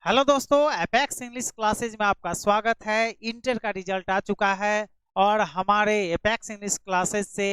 Hello दोस्तों, apex English classes में आपका स्वागत है। इंटर का रिजल्ट आ चुका है और हमारे एपेक्स इंग्लिश क्लासेज से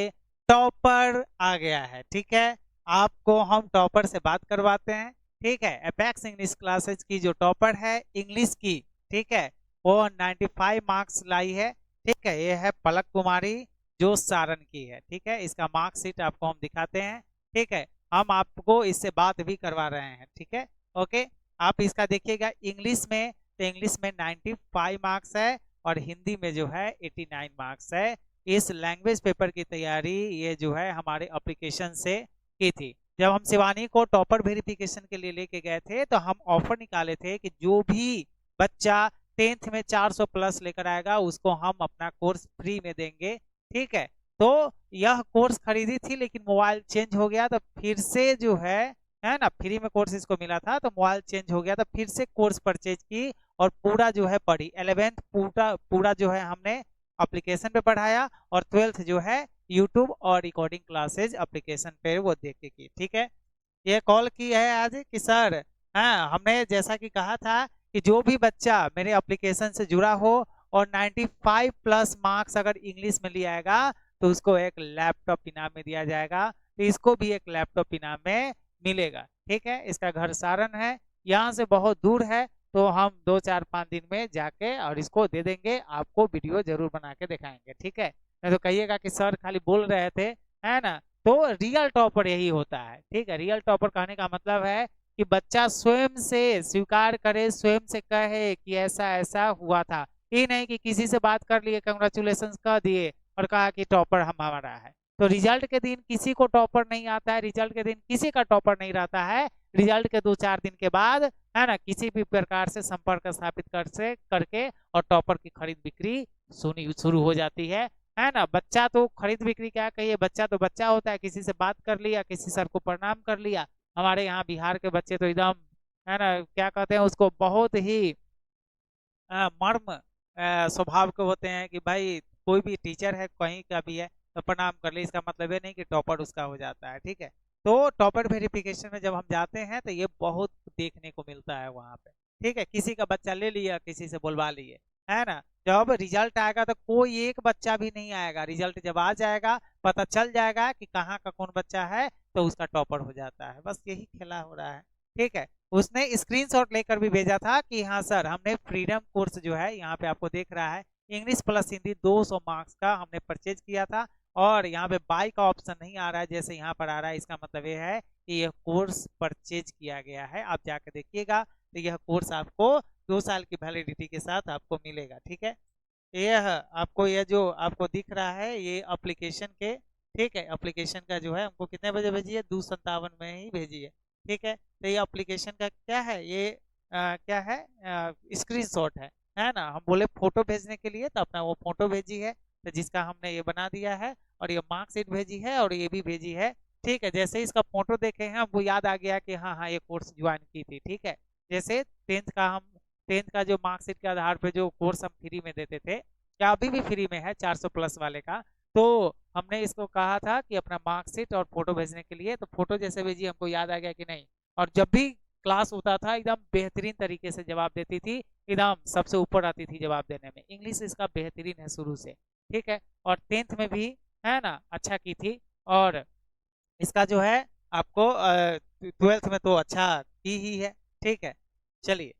टॉपर आ गया है। ठीक है, आपको हम टॉपर से बात करवाते हैं। ठीक है, एपेक्स इंग्लिश क्लासेज की जो टॉपर है इंग्लिश की, ठीक है, वो 95 मार्क्स लाई है। ठीक है, ये है पलक कुमारी जो सारण की है। ठीक है, इसका मार्कशीट आपको हम दिखाते हैं। ठीक है, हम आपको इससे बात भी करवा रहे हैं। ठीक है, ओके। आप इसका देखिएगा इंग्लिश में, तो इंग्लिश में 95 मार्क्स है और हिंदी में जो है 89 मार्क्स है। इस लैंग्वेज पेपर की तैयारी ये जो है हमारे एप्लीकेशन से की थी। जब हम शिवानी को टॉपर वेरिफिकेशन के लिए लेके गए थे तो हम ऑफर निकाले थे कि जो भी बच्चा 10th में 400 प्लस लेकर आएगा उसको हम अपना कोर्स फ्री में देंगे। ठीक है, तो यह कोर्स खरीदी थी लेकिन मोबाइल चेंज हो गया तो फिर से जो है ना, फ्री में कोर्स इसको मिला था तो मोबाइल चेंज हो गया तो फिर से कोर्स परचेज की और पूरा जो है पढ़ी। 11th पूरा पूरा जो है हमने एप्लीकेशन पे पढ़ाया और 12th जो है यूट्यूब और रिकॉर्डिंग क्लासेज एप्लीकेशन पे वो देख के की। ठीक है, ये कॉल की है आज कि सर, हाँ हमने जैसा कि कहा था कि जो भी बच्चा मेरे एप्लीकेशन से जुड़ा हो और 95 प्लस मार्क्स अगर इंग्लिश में लिया आएगा तो उसको एक लैपटॉप इनाम में दिया जाएगा। तो इसको भी एक लैपटॉप इनाम में मिलेगा। ठीक है, इसका घर सारण है, यहाँ से बहुत दूर है, तो हम 2 4 5 दिन में जाके और इसको दे देंगे। आपको वीडियो जरूर बना के दिखाएंगे। ठीक है, नहीं तो कहिएगा कि सर खाली बोल रहे थे, है ना। तो रियल टॉपर यही होता है। ठीक है, रियल टॉपर कहने का मतलब है कि बच्चा स्वयं से स्वीकार करे, स्वयं से कहे कि ऐसा ऐसा हुआ था। ये नहीं कि किसी से बात कर लिए, कंग्रेचुलेशन कह दिए और कहा कि टॉपर हमारा है। तो रिजल्ट के दिन किसी को टॉपर नहीं आता है, रिजल्ट के दिन किसी का टॉपर नहीं रहता है। रिजल्ट के 2 4 दिन के बाद, है ना, किसी भी प्रकार से संपर्क स्थापित करके और टॉपर की खरीद बिक्री सुनी शुरू हो जाती है ना। बच्चा तो खरीद बिक्री क्या कहिए, बच्चा तो बच्चा होता है, किसी से बात कर लिया, किसी सर को प्रणाम कर लिया। हमारे यहाँ बिहार के बच्चे तो एकदम, है ना, क्या कहते हैं उसको, बहुत ही मर्म स्वभाव के होते हैं कि भाई कोई भी टीचर है कहीं का भी है तो प्रणाम कर ले। इसका मतलब ये नहीं कि टॉपर उसका हो जाता है। ठीक है, तो टॉपर वेरिफिकेशन में जब हम जाते हैं तो ये बहुत देखने को मिलता है वहां पे। ठीक है, किसी का बच्चा ले लिया, किसी से बुलवा लिए, है ना। जब रिजल्ट आएगा तो कोई एक बच्चा भी नहीं आएगा। रिजल्ट जब आ जाएगा पता चल जाएगा कि कहाँ का कौन बच्चा है तो उसका टॉपर हो जाता है। बस यही खेला हो रहा है। ठीक है, उसने स्क्रीनशॉट लेकर भी भेजा था कि हाँ सर, हमने फ्रीडम कोर्स जो है यहाँ पे आपको देख रहा है इंग्लिश प्लस हिंदी 200 मार्क्स का हमने परचेज किया था और यहाँ पे बाई का ऑप्शन नहीं आ रहा है जैसे यहाँ पर आ रहा है। इसका मतलब ये है कि यह कोर्स परचेज किया गया है। आप जाकर देखिएगा तो यह कोर्स आपको 2 साल की वैलिडिटी के साथ आपको मिलेगा। ठीक है, यह आपको यह जो आपको दिख रहा है ये एप्लीकेशन के, ठीक है, एप्लीकेशन का जो है हमको कितने बजे भेजिए, 2:57 में ही भेजिए। ठीक है, तो ये एप्लीकेशन का क्या है, ये क्या है, स्क्रीनशॉट है ना। हम बोले फोटो भेजने के लिए तो अपना वो फोटो भेजी है, तो जिसका हमने ये बना दिया है और ये मार्कशीट भेजी है और ये भी भेजी है। ठीक है, जैसे ही इसका फोटो देखे हैं हमको याद आ गया कि हाँ हाँ ये कोर्स ज्वाइन की थी। ठीक है, जैसे 10th का जो मार्कशीट के आधार पे जो कोर्स हम फ्री में देते थे, या अभी भी फ्री में है 400 प्लस वाले का, तो हमने इसको कहा था कि अपना मार्कशीट और फोटो भेजने के लिए, तो फोटो जैसे भेजी हमको याद आ गया कि नहीं। और जब भी क्लास होता था एकदम बेहतरीन तरीके से जवाब देती थी, एकदम सबसे ऊपर आती थी जवाब देने में। इंग्लिश इसका बेहतरीन है शुरू से। ठीक है, और 10th में भी, है ना, अच्छा की थी। और इसका जो है आपको 12th में तो अच्छा की ही है। ठीक है, चलिए,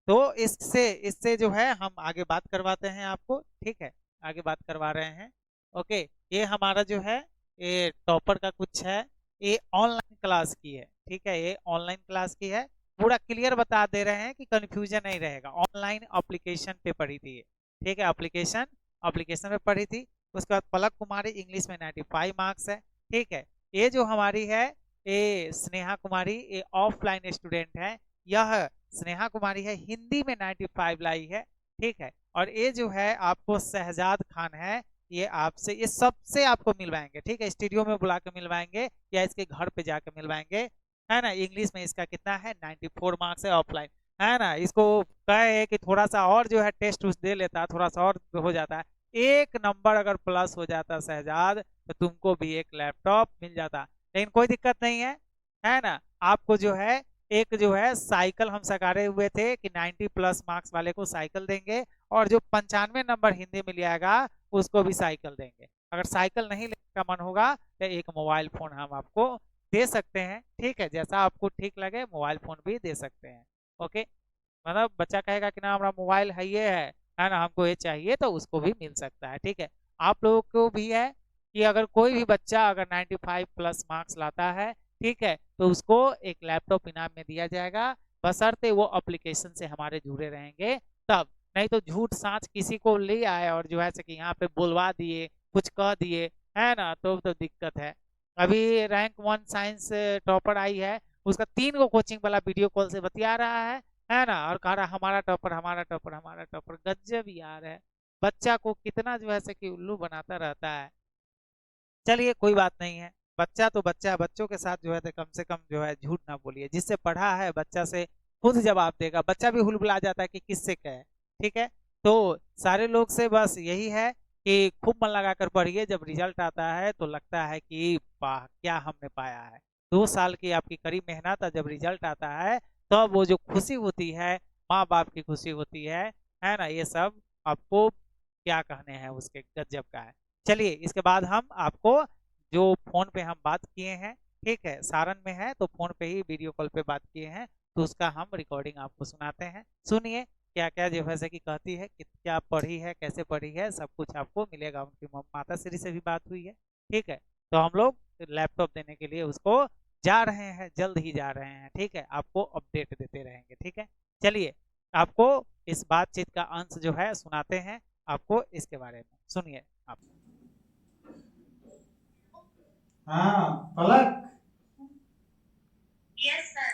तो इससे इससे जो है हम आगे बात करवाते हैं आपको। ठीक है, आगे बात करवा रहे हैं। ओके, ये हमारा जो है ये टॉपर का कुछ है, ये ऑनलाइन क्लास की है। ठीक है, ये ऑनलाइन क्लास की है, पूरा क्लियर बता दे रहे हैं कि कंफ्यूजन नहीं रहेगा। ऑनलाइन एप्लीकेशन पे पढ़ी थी ये। ठीक है, एप्लीकेशन एप्लीकेशन पे पढ़ी थी। उसके बाद पलक कुमारी इंग्लिश में 95 मार्क्स है। ठीक है, ये जो हमारी है ये स्नेहा कुमारी, ये ऑफलाइन स्टूडेंट है। यह स्नेहा कुमारी है, हिंदी में 95 लाई है। ठीक है, और ये जो है आपको शहजाद खान है, ये आपसे ये सबसे आपको मिलवाएंगे। ठीक है, स्टूडियो में बुला के मिलवाएंगे या इसके घर पे जाके मिलवाएंगे, है ना। इंग्लिश में इसका कितना है, 94 मार्क्स है ऑफलाइन, है ना। इसको कहे कि थोड़ा सा और जो है टेस्ट उस्ट दे लेता, थोड़ा सा और हो जाता है, 1 नंबर अगर प्लस हो जाता शहजाद तो तुमको भी एक लैपटॉप मिल जाता। लेकिन कोई दिक्कत नहीं है ना। आपको जो है एक जो है साइकिल हम सकारे हुए थे कि 90 प्लस मार्क्स वाले को साइकिल देंगे, और जो 95 नंबर हिंदी में लिया आएगा उसको भी साइकिल देंगे। अगर साइकिल नहीं लेने का मन होगा तो एक मोबाइल फोन हम आपको दे सकते हैं, ठीक है, जैसा आपको ठीक लगे मोबाइल फोन भी दे सकते हैं। ओके, मतलब बच्चा कहेगा कि ना हमारा मोबाइल है, ये है ना, हमको ये चाहिए, तो उसको भी मिल सकता है, ठीक है। आप लोगों को भी है कि अगर कोई भी बच्चा अगर 95 प्लस मार्क्स लाता है, ठीक है, तो उसको एक लैपटॉप इनाम में दिया जाएगा, बशर्ते वो एप्लीकेशन से हमारे जुड़े रहेंगे तब। नहीं तो झूठ साँच किसी को ले आए और जो है से कि यहाँ पे बुलवा दिए, कुछ कह दिए, है ना, तो दिक्कत है। अभी रैंक 1 साइंस टॉपर आई है, उसका 3 गो कोचिंग वाला वीडियो कॉल से बतिया रहा है ना, और कह रहा हमारा टॉपर, हमारा टॉपर, हमारा टॉपर। गजब यार है, बच्चा को कितना जो है से कि उल्लू बनाता रहता है। चलिए कोई बात नहीं है, बच्चा तो बच्चा है, बच्चों के साथ जो है तो कम से कम जो है झूठ ना बोलिए, जिससे पढ़ा है बच्चा से खुद जवाब देगा, बच्चा भी हुलबुला जाता है कि किससे कहे, ठीक है। तो सारे लोग से बस यही है कि खूब मन लगाकर पढ़िए, जब रिजल्ट आता है तो लगता है कि वाह क्या हमने पाया है। 2 साल की आपकी कड़ी मेहनत, और जब रिजल्ट आता है तब तो वो जो खुशी होती है, माँ बाप की खुशी होती है ना, ये सब आपको क्या कहने हैं, उसके गजब का है। चलिए इसके बाद हम आपको जो फोन पे हम बात किए हैं, ठीक है, सारण में है तो फोन पे ही वीडियो कॉल पे बात किए हैं, तो उसका हम रिकॉर्डिंग आपको सुनाते हैं। सुनिए क्या क्या जो है कि कहती है, कि क्या पढ़ी है, कैसे पढ़ी है, सब कुछ आपको मिलेगा। उनकी माता श्री से भी बात हुई है, ठीक है। तो हम लोग लैपटॉप देने के लिए उसको जा रहे हैं, जल्द ही जा रहे हैं, ठीक है, आपको अपडेट देते रहेंगे, ठीक है। चलिए आपको इस बातचीत का अंश जो है सुनाते हैं आपको, इसके बारे में सुनिए आप। हाँ पलक। Yes sir.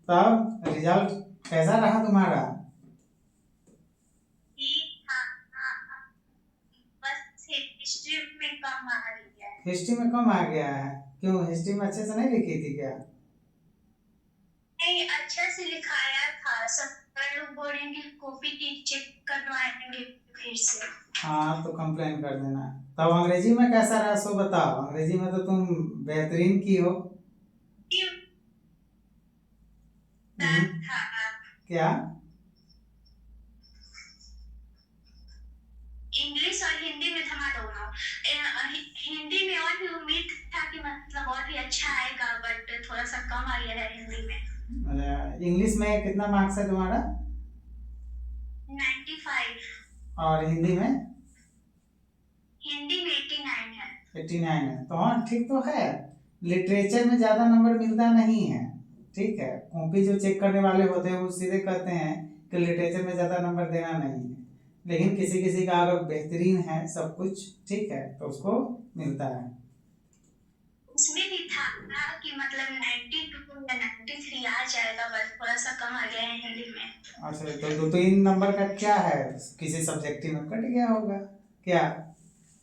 तब रिजल्ट कैसा रहा तुम्हारा? ठीक था। बस हिस्ट्री में कम आ गया है। हिस्ट्री में कम आ गया है? क्यों, हिस्ट्री में अच्छे से नहीं लिखी थी क्या? नहीं, अच्छा से लिखाया था, सब लोग बोलेंगे कॉपी चेक करवाएंगे फिर से। हाँ तो कंप्लेन कर देना। तब अंग्रेजी में कैसा रहा सो बताओ, अंग्रेजी में तो तुम बेहतरीन की हो। था। क्या? इंग्लिश और हिंदी में थमा दोनों। हिंदी में और भी उम्मीद था कि मतलब और भी अच्छा आएगा, बट थोड़ा सा कम आ गया है हिंदी में। इंग्लिश में कितना मार्क्स है तुम्हारा? 95। और हिंदी में? हिंदी में 89 है। 89 है तो हाँ ठीक तो है। लिटरेचर में ज़्यादा नंबर मिलता नहीं है, ठीक है। कॉपी जो चेक करने वाले होते हैं वो सीधे कहते हैं कि लिटरेचर में ज़्यादा नंबर देना नहीं है, लेकिन किसी किसी का अगर बेहतरीन है सब कुछ, ठीक है, तो उसको मिलता है। उसमें भी था कि मतलब 92 या 93 आ जाएगा, बस थोड़ा सा कम आ गया है हिंदी में। अच्छा तो 2-3 नंबर का क्या है, किसी सब्जेक्ट में कट गया होगा क्या?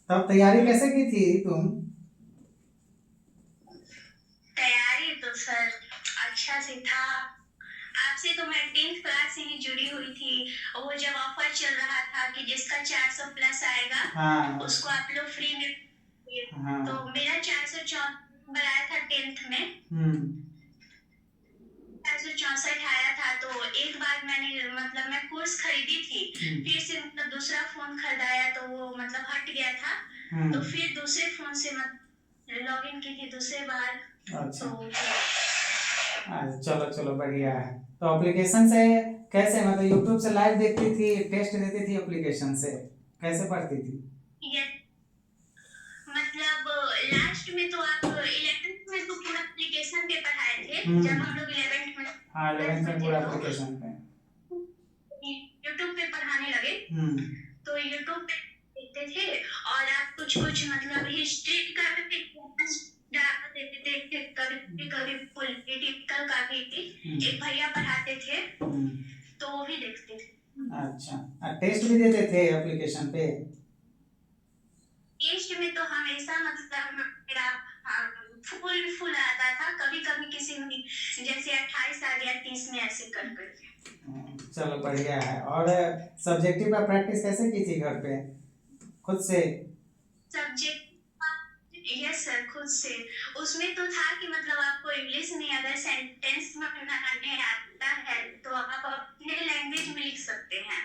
तब तैयारी कैसे की थी तुम? तैयारी तो सर अच्छा से था। आपसे तो मैं 10th क्लास से ही जुड़ी हुई थी। वो जब ऑफर चल रहा था कि जिसका 400 प्लस आएगा, हाँ उसको आप लोग फ्री में। हाँ। तो मेरा 464 नंबर आया था 10th में। 464 आया था, तो एक बार मैंने मतलब मैं कोर्स खरीदी थी, फिर से मतलब दूसरा फोन खरीदाया तो वो मतलब हट गया था, तो फिर दूसरे फोन से मतलब लॉग इन की थी दूसरे बार। अच्छा तो चलो चलो बढ़िया है। तो एप्लीकेशन से कैसे, मतलब यूट्यूब से लाइव देखती थी, टेस्ट देती थी, एप्लीकेशन से कैसे पढ़ती थी? ये मतलब लास्ट में तो आप 11th में तो पूरा एप्लीकेशन पे पढ़ाए थे, जब हम लोग 11th में। हाँ 11th में पूरा तो एप्लीकेशन पे। यूट्यूब पे पढ़ाने लगे, तो यूट्यूब पे देखते थे, और आप कुछ कुछ मतलब हिस्ट्री का भी डाल देते थे, कभी कभी पॉलिटिकल का भी एक भैया पढ़ाते थे, तो वो भी देखते थे। अच्छा टेस्ट भी देते थे एप्लीकेशन पे? टेस्ट में तो हमेशा मतलब मेरा फुल आता था, कभी कभी किसी में जैसे 28 आ गया 30 में, ऐसे कर करके। चलो बढ़िया है। और सब्जेक्टिव का प्रैक्टिस कैसे की थी घर पे खुद से? सब्जेक्ट यस सर, खुद से। उसमें तो था कि मतलब आपको इंग्लिश में अगर सेंटेंस बनाने आता है तो आप अपने लैंग्वेज में लिख सकते हैं।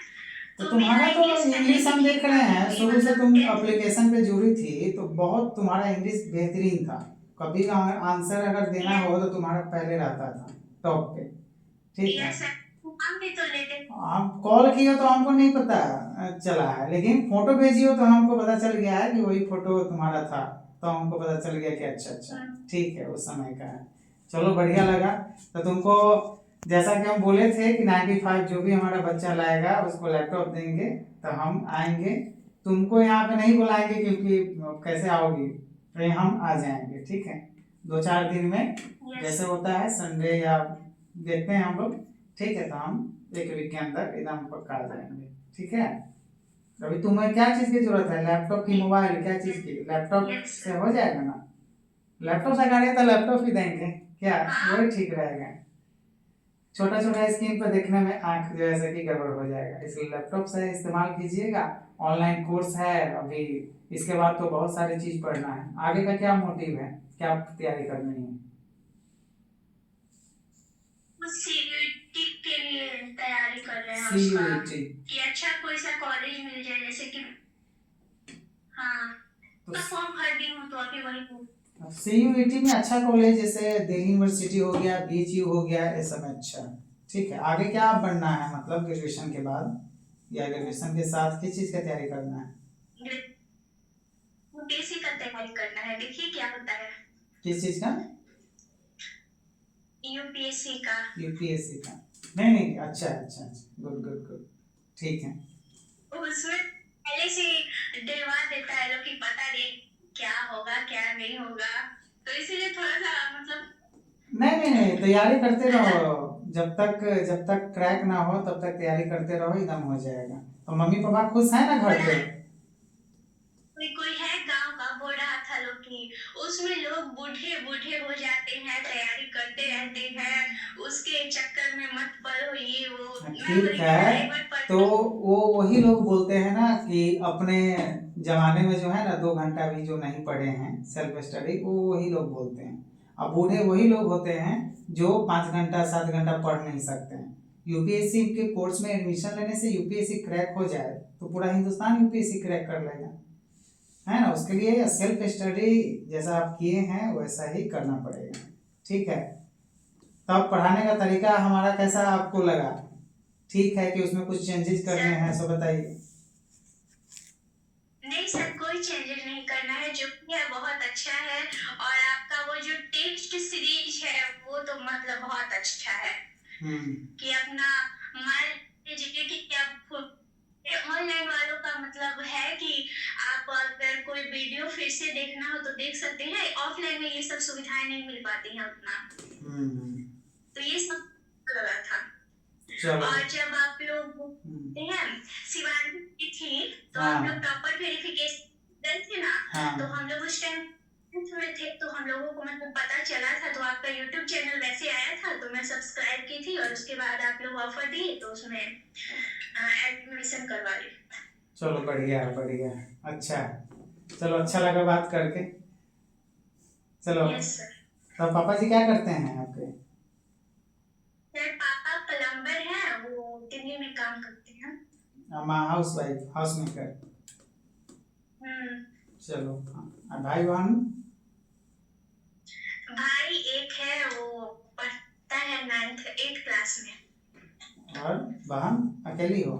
तो तो मेरा तुम्हारा तो इंग्लिश पहले इंग्लिश भी हम देख ठीक रहे था, हैं, क्योंकि शुरू से मतलब तुम 10th एप्लीकेशन पे जुड़ी थी तो बहुत तुम्हारा इंग्लिश बेहतरीन था। कभी आंसर अगर देना हो तो तुम्हारा पहले रहता था टॉप पे। ठीक है, यस सर, हम भी तो लेते। आप कॉल किए तो हमको नहीं पता चला है, लेकिन फोटो भेजी हो तो हमको पता चल गया है कि वही फोटो तुम्हारा था। तो हमको पता चल गया कि अच्छा अच्छा ठीक है, उस समय का है। चलो बढ़िया लगा। तो तुमको जैसा कि हम बोले थे कि 95 जो भी हमारा बच्चा लाएगा उसको लैपटॉप देंगे, तो हम आएंगे। तुमको यहाँ पे नहीं बुलाएंगे क्योंकि कैसे आओगी, तो हम आ जाएंगे। ठीक है, 2-4 दिन में जैसे होता है संडे या देखते हैं हम लोग। ठीक है, तो हम एक वीक के अंदर एकदम पक्का आ जाएंगे। ठीक है, अभी तुम्हें क्या चीज की जरूरत है, लैपटॉप की, मोबाइल, क्या चीज की? लैपटॉप से हो जाएगा ना? लैपटॉप से गाड़ी तो लैपटॉप ही देंगे क्या, वही ठीक रहेगा। छोटा छोटा स्क्रीन पर देखने में आंख जैसे कि गड़बड़ हो जाएगा, इसलिए लैपटॉप से इस्तेमाल कीजिएगा। ऑनलाइन कोर्स है अभी, इसके बाद तो बहुत सारी चीज पढ़ना है। आगे का क्या मोटिव है, क्या तैयारी करनी है? सीयूईटी के लिए तैयारी कर रहे हैं उसका, सीयूईटी कि अच्छा कोई सा कॉलेज मिल जाए, जैसे कि हाँ तो फॉर्म भर दी हूँ तो अभी वही। सीयूईटी में अच्छा कॉलेज जैसे दिल्ली यूनिवर्सिटी हो गया, बीएचयू हो गया, ये सब अच्छा। ठीक है, आगे क्या बनना है, मतलब ग्रेजुएशन के बाद या ग्रेजुएशन के साथ किस चीज का तैयारी करना है? यूपीएससी का तैयारी करना है, देखिए क्या होता है। किस चीज का? यूपीएससी का। यूपीएससी का? नहीं नहीं, अच्छा अच्छा अच्छा, गुड गुड गुड, ठीक है। उसमें पहले से डरवा देता है लोग कि पता नहीं क्या होगा क्या नहीं होगा, तो इसीलिए थोड़ा सा मतलब नहीं नहीं नहीं, तैयारी करते रहो। जब तक क्रैक ना हो तब तक तैयारी करते रहो, एकदम हो जाएगा। तो मम्मी पापा खुश है ना घर पे? कोई है गांव का, बोल रहा था लोग कि उसमें लोग बूढ़े बूढ़े हो जाते हैं, तैयारी करते रहते हैं, उसके चक्कर में मत पड़ो ये वो। ठीक है, तो वो वही लोग बोलते हैं ना कि अपने जमाने में जो है ना 2 घंटा भी जो नहीं पढ़े हैं सेल्फ स्टडी, वो वही लोग बोलते हैं। अब बूढ़े वही लोग होते हैं जो 5 घंटा 7 घंटा पढ़ नहीं सकते हैं। यूपीएससी के कोर्स में एडमिशन लेने से यूपीएससी क्रैक हो जाए तो पूरा हिंदुस्तान यूपीएससी क्रैक कर लेगा, है ना। उसके लिए सेल्फ स्टडी जैसा आप किए हैं वैसा ही करना पड़ेगा। ठीक है, तब पढ़ाने का तरीका हमारा कैसा आपको लगा? ठीक है कि उसमें कुछ चेंजेस करने हैं, सो बताइए। नहीं सर, कोई चेंजेस नहीं करना है, जो भी है बहुत अच्छा है। और आपका वो जो टेस्ट सीरीज है वो तो मतलब बहुत अच्छा है, कि अपना मान लीजिए कि आप ऑनलाइन वालों का मतलब है कि आप अगर कोई वीडियो फिर से देखना हो तो देख सकते हैं, ऑफलाइन में ये सब सुविधाएं नहीं मिल पाती हैं उतना। तो ये सब लगा था। और जब आप लोग हैं शिवानी की थी तो हम लोग टॉपर वेरिफिकेशन थे ना, तो हम लोग उस टाइम में थे, तो हम लोगों को मतलब पता चला था, तो आपका यूट्यूब चैनल वैसे आया था तो मैं सब्सक्राइब की थी, और उसके बाद आप लोग ऑफर दिए तो उसमें एडमिशन करवा ली। चलो बढ़िया है, बढ़िया है, अच्छा। चलो अच्छा लगा बात करके। चलो तो पापा जी क्या करते हैं आपके? सर पापा प्लम्बर हैं, वो दिल्ली में काम करते हैं। House wife, house maker. चलो, भाई बहन? भाई एक है, वो पढ़ता है 8th क्लास में। और बहन अकेली हो?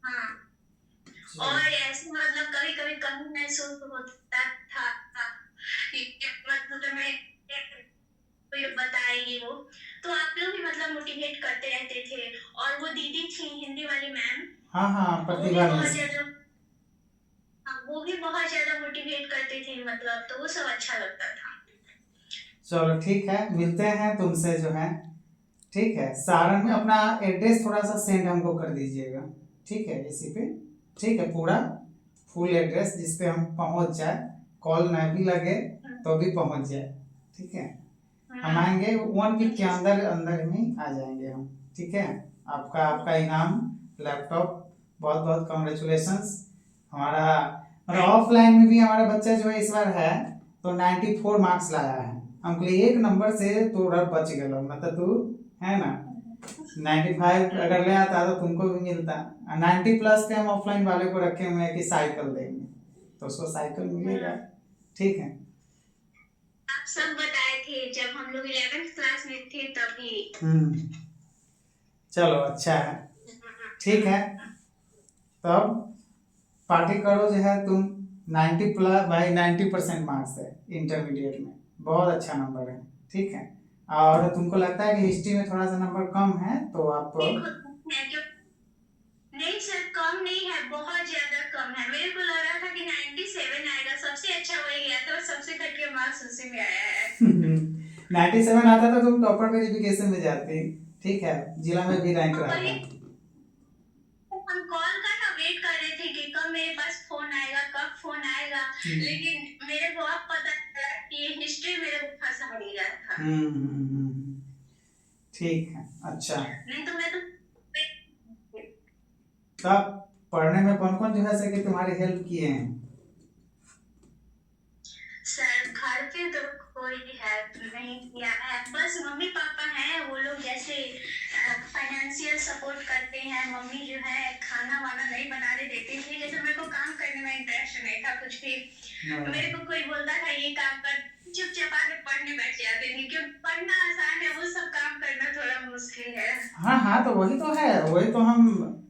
हाँ, और ऐसे मतलब कभी कभी कमी महसूस होता था, मतलब मैं बताएगी वो, तो आप लोग भी मतलब मोटिवेट करते रहते थे। और वो दीदी थी हिंदी वाली मैम, हाँ हाँ, प्रतिभा मिस, वो भी बहुत ज्यादा मोटिवेट करते थे, मतलब तो वो सब अच्छा लगता था। चलो ठीक है, मिलते हैं तुमसे जो है। ठीक है, सारण में अपना एड्रेस थोड़ा सा सेंड हमको कर दीजिएगा। ठीक है, इसी पे। ठीक है, पूरा फुल एड्रेस जिस पे हम पहुंच जाए, कॉल ना भी लगे तो भी पहुंच जाए। ठीक है, हम आएंगे 1 वीक के अंदर अंदर में आ जाएंगे हम। ठीक है, आपका इनाम लैपटॉप, बहुत बहुत कॉन्ग्रेचुलेशंस। हमारा और ऑफलाइन में भी हमारा बच्चा जो है इस बार है तो 94 मार्क्स लाया है। हम कहले एक नंबर से तो रब बच गए, मतलब तू है ना 95 अगर ले आता तो तुमको भी मिलता। 90 प्लस के हम ऑफलाइन वाले को रखे हुए हैं कि साइकिल देंगे, तो उसको साइकिल मिलेगा। ठीक है, आप सब बताए थे जब हम लोग 11th क्लास में थे तभी। चलो अच्छा है, ठीक है। तब पार्टी करो जो है तुम 90 प्लस भाई 90% मार्क्स है इंटरमीडिएट में, बहुत अच्छा नंबर है। ठीक है, और तुमको लगता है कि हिस्ट्री में थोड़ा सा नंबर कम है तो आप नहीं सर, कम नहीं है, बहुत ज्यादा कम है। मेरे को लग रहा था कि 97 आएगा, सबसे अच्छा वही गया था और सबसे घटिया मार्क्स उसी में आया है। 97 आता तो तुम टॉपर वेरिफिकेशन में जाती। ठीक है, जिला में भी रैंक रहता। हम कॉल का ना वेट कर रहे थे कि कब मेरे पास फोन आएगा, कब फोन आएगा, लेकिन मेरे को अब पता चला कि हिस्ट्री मेरे को फंसा नहीं रहा था। ठीक है, अच्छा। नहीं तो मैं तो तब पढ़ने में कौन कौन जो है सके तुम्हारी हेल्प किए हैं? सर घर पे तो कोई हेल्प नहीं किया है, बस मम्मी पापा हैं, वो लोग जैसे फाइनेंशियल सपोर्ट करते हैं। मम्मी जो है खाना वाना नहीं बनाने देती थी, जैसे मेरे को काम करने में इंटरेस्ट नहीं था कुछ भी, मेरे को कोई बोलता था ये काम कर, चुपचाप आके पढ़ने बैठ जाते थे, क्योंकि पढ़ना आसान है, वो सब काम करना थोड़ा मुश्किल है। हाँ हाँ, तो वही तो है, वही तो हम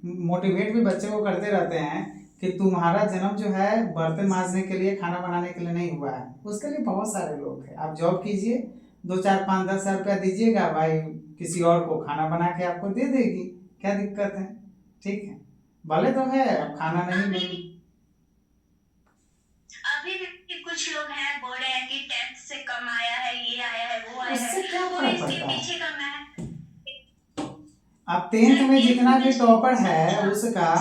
मोटिवेट भी बच्चे को करते रहते हैं कि तुम्हारा जन्म जो है बर्तन मांजने के लिए, खाना बनाने के लिए नहीं हुआ है, उसके लिए बहुत सारे लोग हैं। आप जॉब कीजिए, 2 4 5 10 हज़ार रुपया दीजिएगा, भाई किसी और को खाना बना के आपको दे देगी, क्या दिक्कत है? ठीक है, भले तो है अब खाना नहीं मिल। अभी भी कुछ लोग हैं बोल रहे हैं कि 10th से कम आया है, ये आया है, वो आया उससे है, क्या कोई फर्क इसके पड़ता है? पीछे का मैं अब 10th में जितना भी टॉपर है उसका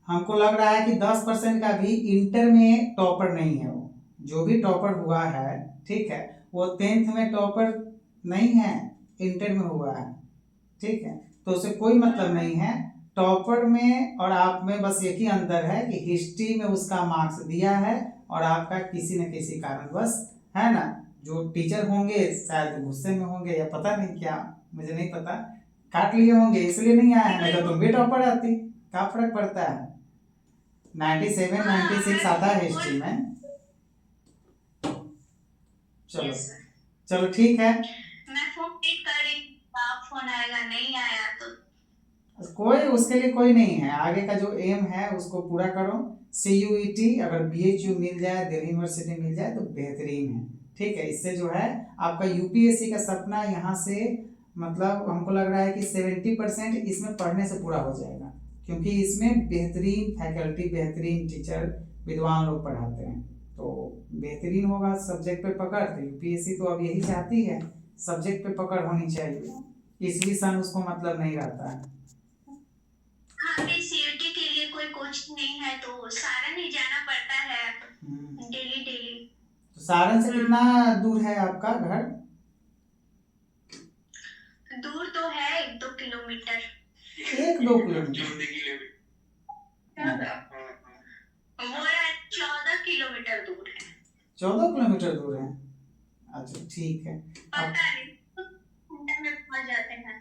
हमको लग रहा है कि 10% का भी इंटर में टॉपर नहीं है। वो जो भी टॉपर हुआ है, ठीक है, वो 10th में टॉपर नहीं है, इंटर में हुआ है। ठीक है, तो उससे कोई मतलब नहीं है। टॉपर में और आप में बस एक ही अंतर है कि हिस्ट्री में उसका मार्क्स दिया है और आपका किसी न किसी कारण बस, है ना, जो टीचर होंगे शायद गुस्से में होंगे या पता नहीं क्या, मुझे नहीं पता, काट लिए होंगे इसलिए नहीं आया है, नहीं तो तुम भी टॉपर आती। क्या फर्क पड़ता है? 97 96 आता है हिस्ट्री में। चलो चलो ठीक है, मैं फोन वेट कर रही थी, आप फोन आएगा, नहीं आया तो कोई उसके लिए कोई नहीं है। आगे का जो एम है उसको पूरा करो। CUET अगर BHU मिल जाए, दिल्ली यूनिवर्सिटी मिल जाए तो बेहतरीन है। ठीक है, इससे जो है आपका UPSC का सपना यहाँ से, मतलब हमको लग रहा है कि 70% इसमें पढ़ने से पूरा हो जाएगा, क्योंकि इसमें बेहतरीन फैकल्टी, बेहतरीन टीचर, विद्वान लोग पढ़ाते हैं, तो बेहतरीन होगा सब्जेक्ट पे पकड़। तो UPSC तो अब यही चाहती है, सब्जेक्ट पे पकड़ होनी चाहिए, इसलिए सन उसको मतलब नहीं रहता है। हाँ, CUT के लिए कोई कोचिंग नहीं है तो सारन ही जाना पड़ता है डेली डेली। तो सारन से कितना दूर है आपका घर? दूर तो है 1-2 किलोमीटर। 1-2 किलोमीटर? वो 14 किलोमीटर दूर है। 14 किलोमीटर दूर है? अच्छा ठीक है। पता नहीं में पहुंच जाते हैं।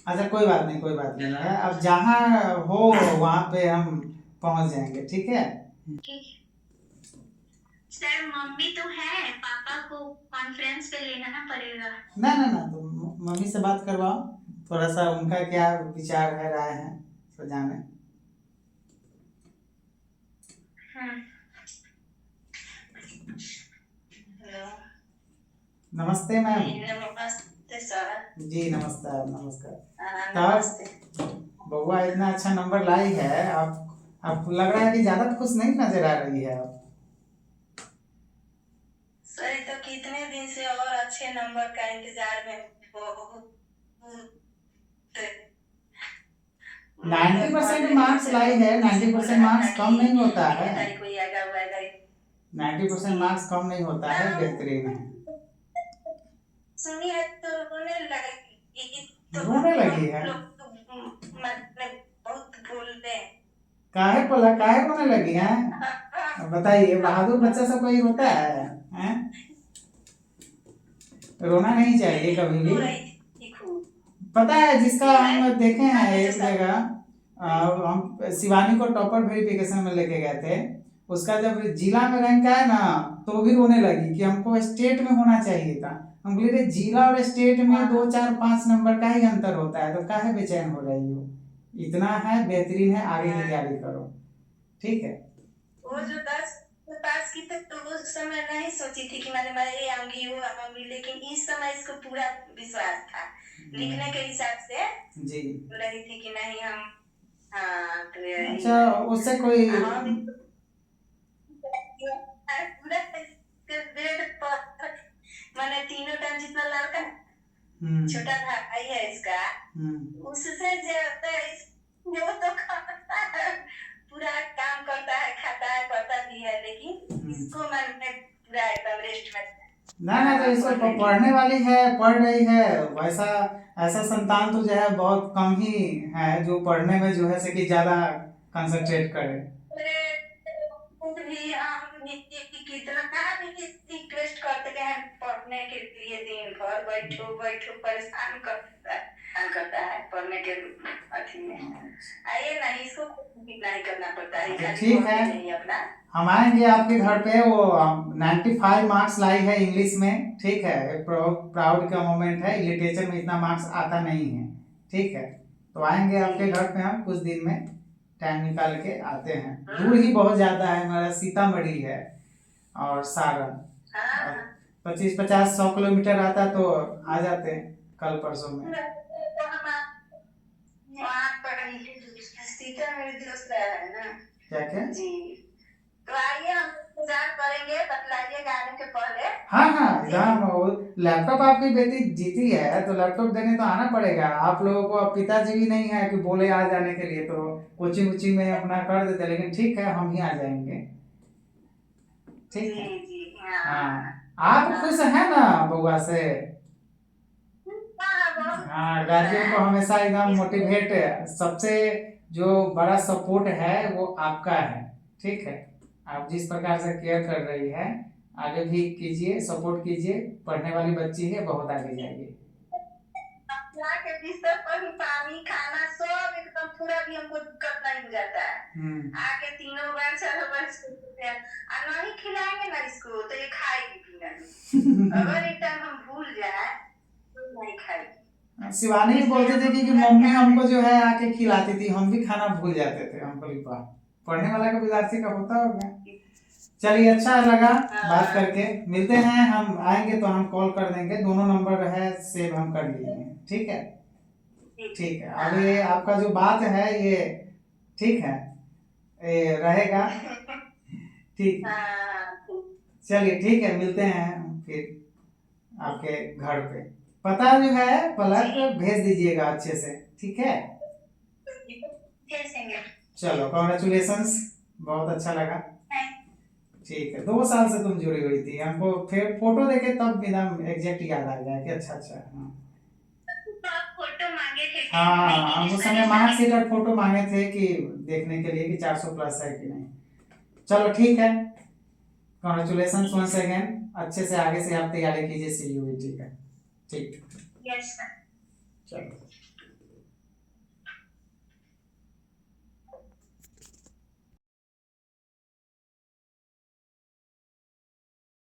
अच्छा कोई बात नहीं, कोई बात नहीं है, अब जहाँ हो वहाँ पे हम पहुँच जाएंगे। ठीक है, सर मम्मी तो है, पापा को कॉन्फ्रेंस पे लेना पड़ेगा। ना ना ना, तो मम्मी से बात करवाओ, थोड़ा सा उनका क्या विचार है, राय है, तो जाने। नमस्ते मैम। नमस्ते सर। जी नमस्कार नमस्कार। नमस्ते। तब बउआ इतना अच्छा नंबर लाई है, आप लग रहा है कि ज्यादा खुश नहीं नजर आ रही है आप। सर तो कितने दिन से और अच्छे नंबर का इंतजार में 90% मार्क्स लाई है, 90% मार्क्स कम नहीं होता है, 90% मार्क्स कम नहीं होता है, बेहतरीन है। सुनी है तो रोने लगी, रोने लगी है? मतलब बहुत बोलते हैं। काहे पला काहे रोने लगी हैं? बताइए, बहादुर बच्चा सब कोई रोता है हैं? रोना नहीं चाहिए कभी भी। पता है, जिसका हम देखे हैं एक जगह, हम शिवानी को टॉपर वेरिफिकेशन में लेके गए थे, उसका जब जिला में रैंक आया ना तो भी रोने लगी कि हमको स्टेट में होना चाहिए था। हम बोले जिला और स्टेट में 2 4 5 नंबर का ही अंतर होता है, तो काहे बेचैन हो रही हो? इतना है, बेहतरीन है, आगे की तैयारी करो, ठीक है। वो जो 10 पास की तक तो उस समय नहीं सोची थी कि मैं ये आऊंगी वो आऊंगी, लेकिन इस समय इसको पूरा विश्वास था। लिखने के हिसाब से जी बोल रही थी कि नहीं हम हाँ तो अच्छा, उससे कोई पूरा बेड पर मैंने तीनों टाइम जितना लड़का छोटा भाई है इसका, उससे ज्यादा वो तो खाता है, पूरा काम करता है, खाता है, पढ़ता भी है, लेकिन इसको मैंने पूरा एकदम रेस्ट में ना तो इसको पढ़ने वाली है, पढ़ रही है, वैसा ऐसा संतान तो जो है बहुत कम ही है जो पढ़ने में जो है से कि ज्यादा कंसंट्रेट करे। भी हम कितना भी रिक्वेस्ट करते हैं पढ़ने के लिए, दिन भर बैठो बैठो परेशान करता है पढ़ने के अथी में। आइए नहीं, इसको नहीं करना पड़ता है, ठीक है, अपना हम आएंगे आपके घर पे। वो 95 मार्क्स लाई है इंग्लिश में, ठीक है, प्राउड का मोमेंट है। लिटरेचर में इतना मार्क्स आता नहीं है, ठीक है, तो आएंगे आपके घर पे हम कुछ दिन में, टाइम निकाल के आते हैं। दूर ही बहुत ज्यादा है, हमारा सीतामढ़ी है और सारण, 25-50-100 किलोमीटर आता तो आ जाते हैं कल परसों में। क्या क्या जी, तो आइए हम इंतजार करेंगे, बतलाइएगा आने के पहले। हाँ लैपटॉप आपकी बेटी जीती है तो लैपटॉप देने तो आना पड़ेगा आप लोगों को। अब पिताजी भी नहीं है कि बोले आ जाने के लिए, तो कोचिंग वोचिंग में अपना कर देते, लेकिन ठीक है हम ही आ जाएंगे, ठीक है। हाँ, आप खुश है ना बउआ से? हाँ, गार्जियन को हमेशा एकदम मोटिवेट, सबसे जो बड़ा सपोर्ट है वो आपका है, ठीक है। आप जिस प्रकार से केयर कर रही है, आगे भी कीजिए, सपोर्ट कीजिए, पढ़ने वाली बच्ची है, बहुत आगे जाएगी। के बिस्तर पर भी पानी खाना सब एकदम पूरा भी हमको दिक्कत नहीं हो जाता है। आके 3 बार 4 बार नहीं खिलाएंगे ना इसको तो ये खाएगी भी नहीं। अगर एक टाइम हम भूल जाए तो नहीं खाएगी। शिवानी भी बोलते थे कि मम्मी हमको जो है आके खिलाती थी, हम भी खाना भूल जाते थे। हमको लिखा पढ़ने वाला का विद्यार्थी का होता होगा। चलिए, अच्छा लगा बात करके, मिलते हैं, हम आएंगे तो हम कॉल कर देंगे, दोनों नंबर है सेव हम कर लिए हैं, ठीक है। ठीक है, अब ये आपका जो बात है ये ठीक है, ये रहेगा, ठीक। चलिए ठीक है, मिलते हैं फिर आपके घर पे। पता जो है पलक भेज दीजिएगा अच्छे से, ठीक है। चलो, कॉन्ग्रेचुलेशंस, बहुत अच्छा लगा, ठीक है। 2 साल से तुम जुड़ी हुई थी, हमको फिर फोटो देखे तब एकदम एग्जैक्ट याद आ गया कि अच्छा। फोटो मांगे थे। हाँ, हम उस समय मार्कशीट और फोटो मांगे थे कि देखने के लिए कि 400 प्लस है कि नहीं। चलो ठीक है, कॉन्ग्रेचुलेशंस वंस अगेन, अच्छे से आगे से आप तैयारी कीजिए CUET का, ठीक। Yes sir. चलो।